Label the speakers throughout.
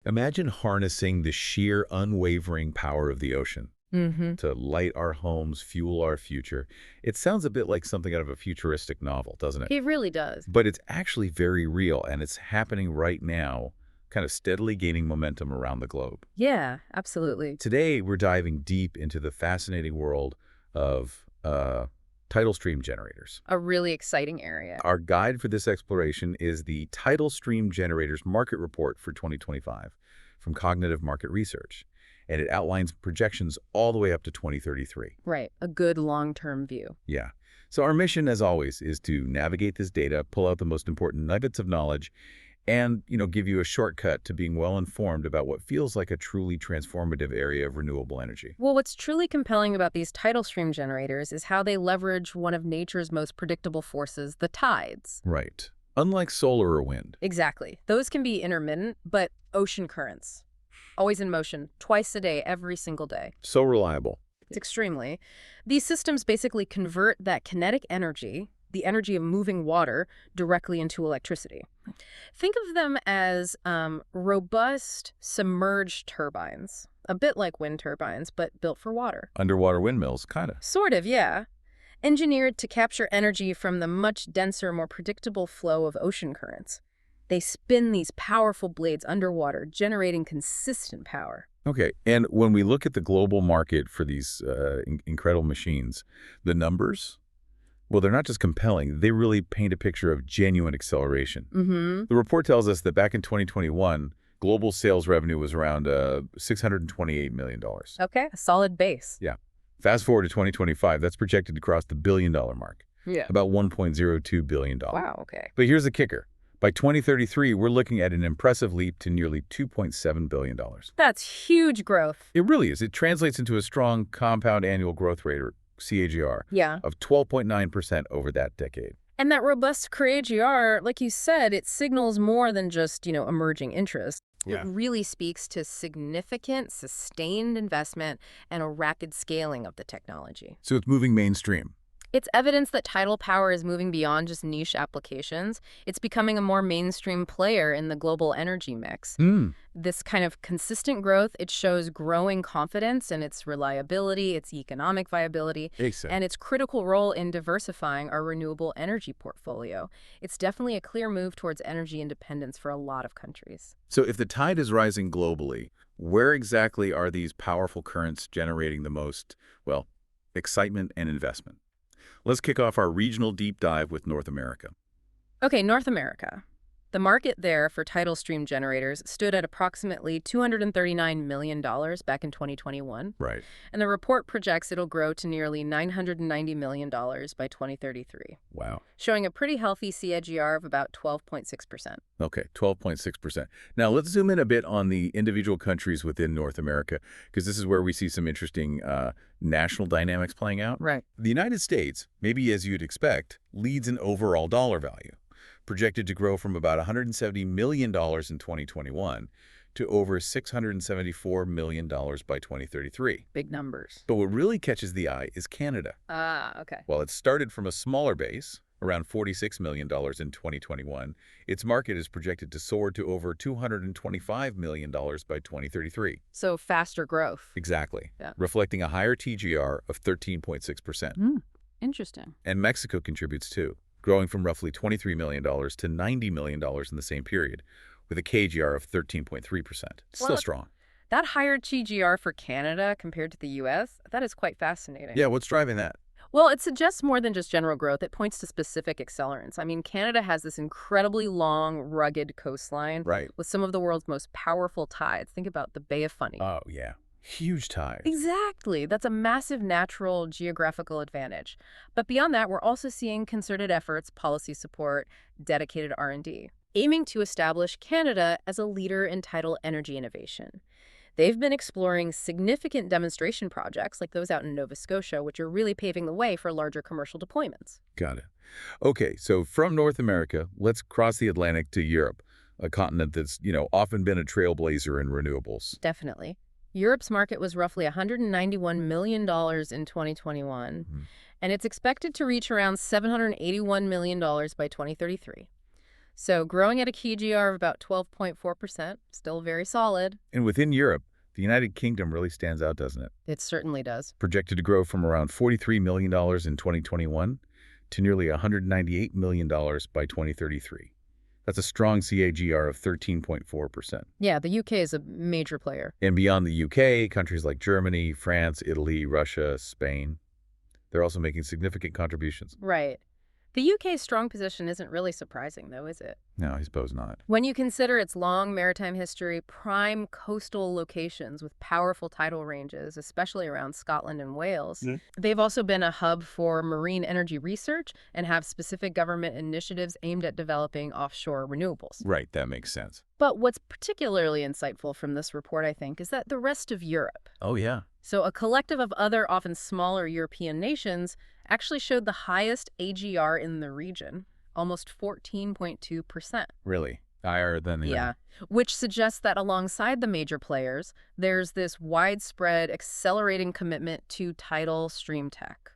Speaker 1: Imagine harnessing the sheer, unwavering power of the ocean
Speaker 2: Mm-hmm.
Speaker 1: to light our homes, fuel our future. It sounds a bit like something out of a futuristic novel, doesn't it?
Speaker 2: It really does.
Speaker 1: But it's actually very real, and it's happening right now, kind of steadily gaining momentum around the globe.
Speaker 2: Yeah, absolutely.
Speaker 1: Today, we're diving deep into the fascinating world of tidal stream generators.
Speaker 2: A really exciting area.
Speaker 1: Our guide for this exploration is the Tidal Stream Generators Market Report for 2025 from Cognitive Market Research, and it outlines projections all the way up to 2033.
Speaker 2: Right. A good long-term view.
Speaker 1: Yeah. So our mission, as always, is to navigate this data, pull out the most important nuggets of knowledge, and, give you a shortcut to being well-informed about what feels like a truly transformative area of renewable energy.
Speaker 2: Well, what's truly compelling about these tidal stream generators is how they leverage one of nature's most predictable forces, the tides.
Speaker 1: Right. Unlike solar or wind.
Speaker 2: Exactly. Those can be intermittent, but ocean currents. Always in motion, twice a day, every single day.
Speaker 1: So reliable.
Speaker 2: It's extremely. These systems basically convert that kinetic energy, the energy of moving water, directly into electricity. Think of them as robust, submerged turbines, a bit like wind turbines, but built for water.
Speaker 1: Underwater windmills, kind of.
Speaker 2: Sort of, yeah. Engineered to capture energy from the much denser, more predictable flow of ocean currents. They spin these powerful blades underwater, generating consistent power.
Speaker 1: Okay, and when we look at the global market for these incredible machines, the numbers, well, they're not just compelling, they really paint a picture of genuine acceleration.
Speaker 2: Mm-hmm.
Speaker 1: The report tells us that back in 2021, global sales revenue was around $628 million.
Speaker 2: Okay, a solid base.
Speaker 1: Yeah. Fast forward to 2025, that's projected to cross the billion-dollar mark,
Speaker 2: Yeah.
Speaker 1: about $1.02 billion.
Speaker 2: Wow, okay.
Speaker 1: But here's the kicker. By 2033, we're looking at an impressive leap to nearly $2.7 billion.
Speaker 2: That's huge growth.
Speaker 1: It really is. It translates into a strong compound annual growth rate, or CAGR,
Speaker 2: Yeah.
Speaker 1: of 12.9% over that decade.
Speaker 2: And that robust CAGR, like you said, it signals more than just, emerging interest.
Speaker 1: Yeah.
Speaker 2: It really speaks to significant, sustained investment and a rapid scaling of the technology.
Speaker 1: So it's moving mainstream.
Speaker 2: It's evidence that tidal power is moving beyond just niche applications. It's becoming a more mainstream player in the global energy mix. This kind of consistent growth, it shows growing confidence in its reliability, its economic viability, and its critical role in diversifying our renewable energy portfolio. It's definitely a clear move towards energy independence for a lot of countries.
Speaker 1: So if the tide is rising globally, where exactly are these powerful currents generating the most, well, excitement and investment? Let's kick off our regional deep dive with North America.
Speaker 2: Okay, North America. The market there for tidal stream generators stood at approximately $239 million back in 2021.
Speaker 1: Right.
Speaker 2: And the report projects it'll grow to nearly $990 million by 2033.
Speaker 1: Wow.
Speaker 2: Showing a pretty healthy CAGR of about 12.6%.
Speaker 1: Okay, 12.6%. Now, let's zoom in a bit on the individual countries within North America, because this is where we see some interesting national dynamics playing out.
Speaker 2: Right.
Speaker 1: The United States, maybe as you'd expect, leads in overall dollar value, projected to grow from about $170 million in 2021 to over $674 million by 2033.
Speaker 2: Big numbers.
Speaker 1: But what really catches the eye is Canada.
Speaker 2: Ah, okay.
Speaker 1: While it started from a smaller base, around $46 million in 2021, its market is projected to soar to over $225 million by 2033.
Speaker 2: So faster growth.
Speaker 1: Exactly.
Speaker 2: Yeah.
Speaker 1: Reflecting a higher TGR of 13.6%.
Speaker 2: Interesting.
Speaker 1: And Mexico contributes too, growing from roughly $23 million to $90 million in the same period, with a KGR of 13.3%. Still strong.
Speaker 2: That higher TGR for Canada compared to the U.S., that is quite fascinating.
Speaker 1: Yeah, what's driving that?
Speaker 2: Well, it suggests more than just general growth. It points to specific accelerants. I mean, Canada has this incredibly long, rugged coastline with some of the world's most powerful tides. Think about the Bay of Fundy.
Speaker 1: Oh, yeah. Huge tide.
Speaker 2: Exactly. That's a massive natural geographical advantage. But beyond that, we're also seeing concerted efforts, policy support, dedicated R&D, aiming to establish Canada as a leader in tidal energy innovation. They've been exploring significant demonstration projects like those out in Nova Scotia, which are really paving the way for larger commercial deployments.
Speaker 1: Got it. Okay, so from North America, let's cross the Atlantic to Europe, a continent that's, often been a trailblazer in renewables.
Speaker 2: Definitely. Europe's market was roughly $191 million in 2021, and it's expected to reach around $781 million by 2033. So growing at a KGR of about 12.4%, still very solid.
Speaker 1: And within Europe, the United Kingdom really stands out, doesn't it?
Speaker 2: It certainly does.
Speaker 1: Projected to grow from around $43 million in 2021 to nearly $198 million by 2033. That's a strong CAGR of 13.4%.
Speaker 2: Yeah, the UK is a major player.
Speaker 1: And beyond the UK, countries like Germany, France, Italy, Russia, Spain, they're also making significant contributions.
Speaker 2: Right. The UK's strong position isn't really surprising, though, is it?
Speaker 1: No, I suppose not.
Speaker 2: When you consider its long maritime history, prime coastal locations with powerful tidal ranges, especially around Scotland and Wales, they've also been a hub for marine energy research and have specific government initiatives aimed at developing offshore renewables.
Speaker 1: Right, that makes sense.
Speaker 2: But what's particularly insightful from this report, I think, is that the rest of Europe,
Speaker 1: Oh, yeah.
Speaker 2: so a collective of other, often smaller European nations, actually showed the highest AGR in the region, almost 14.2%.
Speaker 1: Really? Higher than the...
Speaker 2: Yeah, which suggests that alongside the major players, there's this widespread, accelerating commitment to tidal stream tech.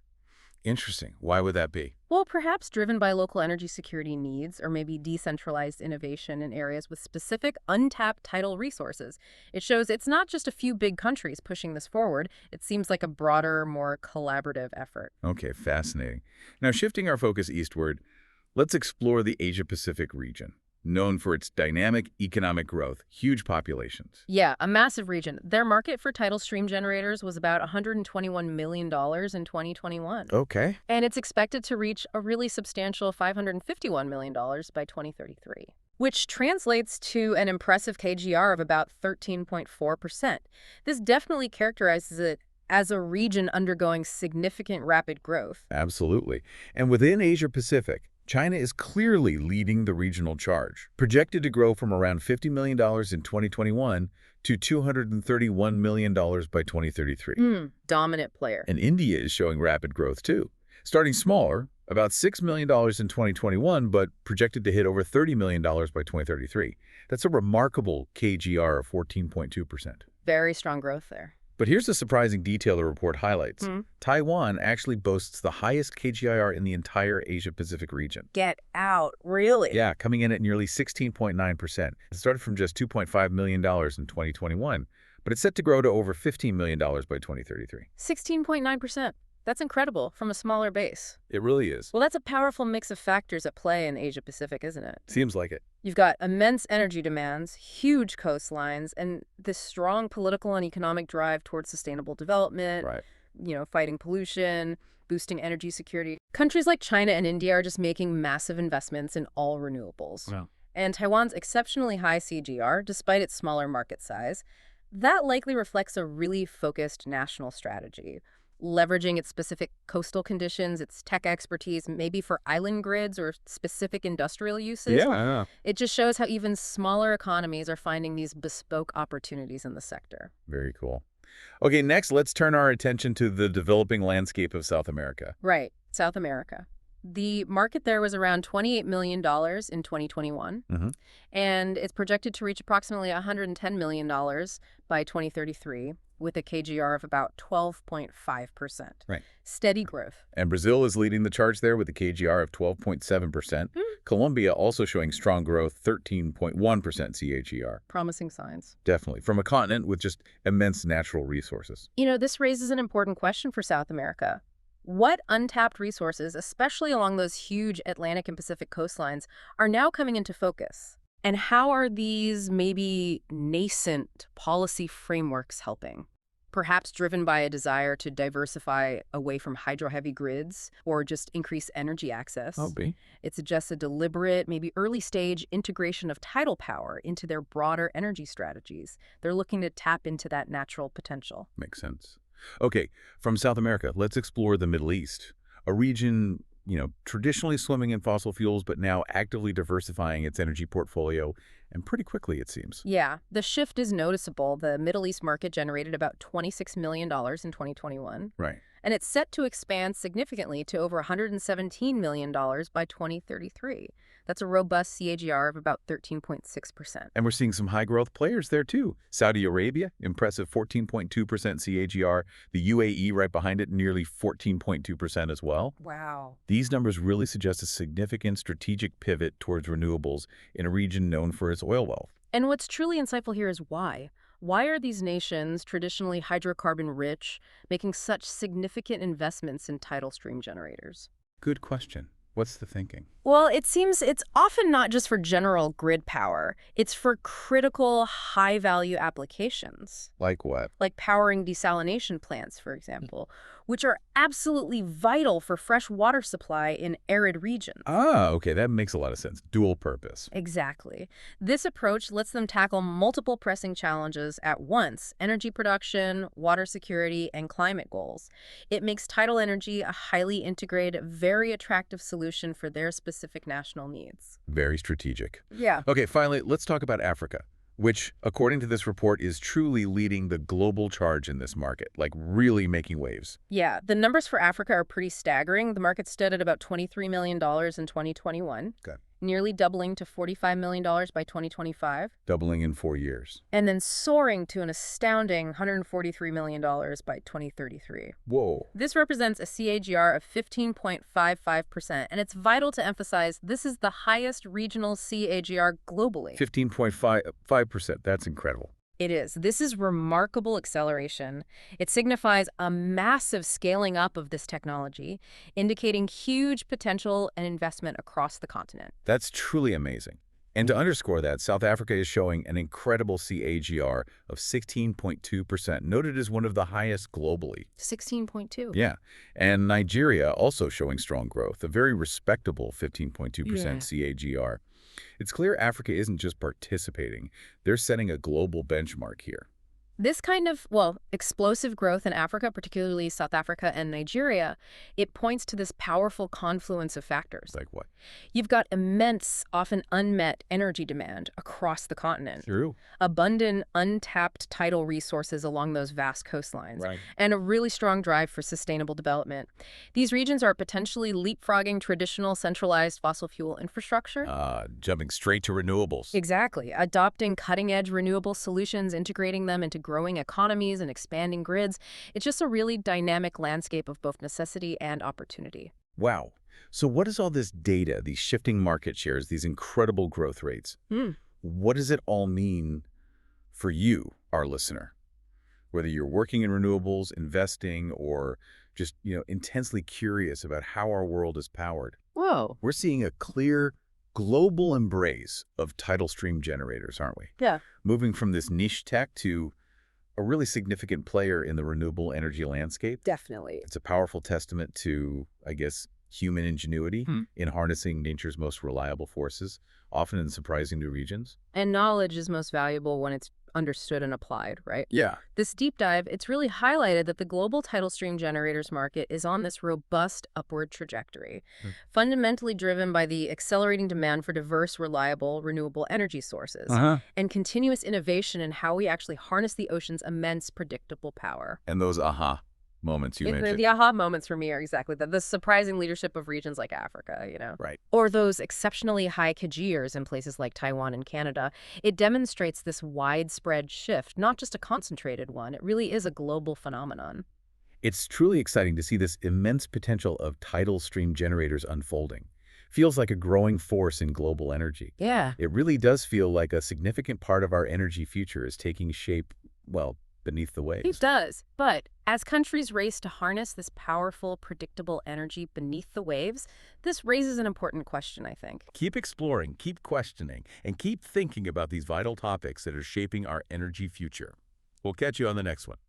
Speaker 1: Interesting. Why would that be?
Speaker 2: Well, perhaps driven by local energy security needs or maybe decentralized innovation in areas with specific untapped tidal resources. It shows it's not just a few big countries pushing this forward. It seems like a broader, more collaborative effort.
Speaker 1: Okay, fascinating. Now, shifting our focus eastward, let's explore the Asia-Pacific region, known for its dynamic economic growth, huge populations.
Speaker 2: Yeah, a massive region. Their market for tidal stream generators was about $121 million in 2021.
Speaker 1: Okay.
Speaker 2: And it's expected to reach a really substantial $551 million by 2033, which translates to an impressive KGR of about 13.4%. This definitely characterizes it as a region undergoing significant rapid growth.
Speaker 1: Absolutely. And within Asia-Pacific, China is clearly leading the regional charge, projected to grow from around $50 million in 2021 to $231 million by 2033.
Speaker 2: Dominant player.
Speaker 1: And India is showing rapid growth too, starting smaller, about $6 million in 2021, but projected to hit over $30 million by 2033. That's a remarkable KGR of 14.2%.
Speaker 2: Very strong growth there.
Speaker 1: But here's the surprising detail the report highlights. Taiwan actually boasts the highest KGIR in the entire Asia-Pacific region.
Speaker 2: Get out, really?
Speaker 1: Yeah, coming in at nearly 16.9%. It started from just $2.5 million in 2021, but it's set to grow to over $15 million by 2033.
Speaker 2: 16.9%. That's incredible from a smaller base.
Speaker 1: It really is.
Speaker 2: Well, that's a powerful mix of factors at play in Asia-Pacific, isn't it?
Speaker 1: Seems like it.
Speaker 2: You've got immense energy demands, huge coastlines, and this strong political and economic drive towards sustainable development, fighting pollution, boosting energy security. Countries like China and India are just making massive investments in all renewables.
Speaker 1: Wow.
Speaker 2: And Taiwan's exceptionally high CGR, despite its smaller market size, that likely reflects a really focused national strategy, leveraging its specific coastal conditions, its tech expertise, maybe for island grids or specific industrial uses.
Speaker 1: Yeah.
Speaker 2: It just shows how even smaller economies are finding these bespoke opportunities in the sector.
Speaker 1: Very cool. Okay, next, let's turn our attention to the developing landscape of South America.
Speaker 2: Right, South America. The market there was around $28 million in 2021, and it's projected to reach approximately $110 million by 2033, with a KGR of about 12.5%. Right. Steady growth.
Speaker 1: And Brazil is leading the charge there with a KGR of 12.7%. Colombia also showing strong growth, 13.1% CAGR.
Speaker 2: Promising signs.
Speaker 1: Definitely. From a continent with just immense natural resources.
Speaker 2: You know, this raises an important question for South America. What untapped resources, especially along those huge Atlantic and Pacific coastlines, are now coming into focus? And how are these maybe nascent policy frameworks helping? Perhaps driven by a desire to diversify away from hydro-heavy grids or just increase energy access. It suggests a deliberate, maybe early-stage integration of tidal power into their broader energy strategies. They're looking to tap into that natural potential.
Speaker 1: Makes sense. Okay, from South America, let's explore the Middle East, a region, traditionally swimming in fossil fuels, but now actively diversifying its energy portfolio, and pretty quickly, it seems.
Speaker 2: Yeah, the shift is noticeable. The Middle East market generated about $26 million in 2021.
Speaker 1: Right.
Speaker 2: And it's set to expand significantly to over $117 million by 2033. That's a robust CAGR of about 13.6%.
Speaker 1: And we're seeing some high-growth players there, too. Saudi Arabia, impressive 14.2% CAGR. The UAE right behind it, nearly 14.2% as well.
Speaker 2: Wow.
Speaker 1: These numbers really suggest a significant strategic pivot towards renewables in a region known for its oil wealth.
Speaker 2: And what's truly insightful here is why. Why are these nations, traditionally hydrocarbon-rich, making such significant investments in tidal stream generators?
Speaker 1: Good question. What's the thinking?
Speaker 2: Well, it seems it's often not just for general grid power. It's for critical, high-value applications,
Speaker 1: Like what?
Speaker 2: like powering desalination plants, for example, which are absolutely vital for fresh water supply in arid regions.
Speaker 1: Ah, okay, that makes a lot of sense. Dual purpose.
Speaker 2: Exactly. This approach lets them tackle multiple pressing challenges at once: energy production, water security, and climate goals. It makes tidal energy a highly integrated, very attractive solution for their specific national needs.
Speaker 1: Very strategic.
Speaker 2: Yeah.
Speaker 1: Okay, finally, let's talk about Africa, which, according to this report, is truly leading the global charge in this market, like really making waves.
Speaker 2: Yeah, the numbers for Africa are pretty staggering. The market stood at about $23 million in 2021.
Speaker 1: Okay.
Speaker 2: Nearly doubling to $45 million by 2025,
Speaker 1: Doubling in 4 years.
Speaker 2: and then soaring to an astounding $143 million by 2033.
Speaker 1: Whoa.
Speaker 2: This represents a CAGR of 15.55%, and it's vital to emphasize this is the highest regional CAGR globally.
Speaker 1: 15.5%. That's incredible.
Speaker 2: It is. This is remarkable acceleration. It signifies a massive scaling up of this technology, indicating huge potential and investment across the continent.
Speaker 1: That's truly amazing. And to underscore that, South Africa is showing an incredible CAGR of 16.2%, noted as one of the highest globally.
Speaker 2: 16.2.
Speaker 1: Yeah. And Nigeria also showing strong growth, a very respectable 15.2% CAGR. It's clear Africa isn't just participating, they're setting a global benchmark here.
Speaker 2: This kind of, well, explosive growth in Africa, particularly South Africa and Nigeria, it points to this powerful confluence of factors.
Speaker 1: Like what?
Speaker 2: You've got immense, often unmet energy demand across the continent.
Speaker 1: True.
Speaker 2: Abundant, untapped tidal resources along those vast coastlines.
Speaker 1: Right.
Speaker 2: And a really strong drive for sustainable development. These regions are potentially leapfrogging traditional centralized fossil fuel infrastructure.
Speaker 1: Jumping straight to renewables.
Speaker 2: Exactly. Adopting cutting-edge renewable solutions, integrating them into growing economies and expanding grids. It's just a really dynamic landscape of both necessity and opportunity.
Speaker 1: Wow. So what is all this data, these shifting market shares, these incredible growth rates? What does it all mean for you, our listener? Whether you're working in renewables, investing, or just, intensely curious about how our world is powered.
Speaker 2: Whoa.
Speaker 1: We're seeing a clear global embrace of tidal stream generators, aren't we?
Speaker 2: Yeah.
Speaker 1: Moving from this niche tech to a really significant player in the renewable energy landscape.
Speaker 2: Definitely.
Speaker 1: It's a powerful testament to, I guess, human ingenuity in harnessing nature's most reliable forces, often in surprising new regions.
Speaker 2: And knowledge is most valuable when it's understood and applied, right?
Speaker 1: Yeah.
Speaker 2: This deep dive, it's really highlighted that the global tidal stream generators market is on this robust upward trajectory, fundamentally driven by the accelerating demand for diverse, reliable, renewable energy sources, and continuous innovation in how we actually harness the ocean's immense predictable power.
Speaker 1: And those aha moments you mentioned.
Speaker 2: The aha moments for me are exactly that. The surprising leadership of regions like Africa,
Speaker 1: Right.
Speaker 2: Or those exceptionally high CAGRs in places like Taiwan and Canada. It demonstrates this widespread shift, not just a concentrated one. It really is a global phenomenon.
Speaker 1: It's truly exciting to see this immense potential of tidal stream generators unfolding. Feels like a growing force in global energy.
Speaker 2: Yeah.
Speaker 1: It really does feel like a significant part of our energy future is taking shape, well, beneath the waves.
Speaker 2: It does. But as countries race to harness this powerful, predictable energy beneath the waves, this raises an important question, I think.
Speaker 1: Keep exploring, keep questioning, and keep thinking about these vital topics that are shaping our energy future. We'll catch you on the next one.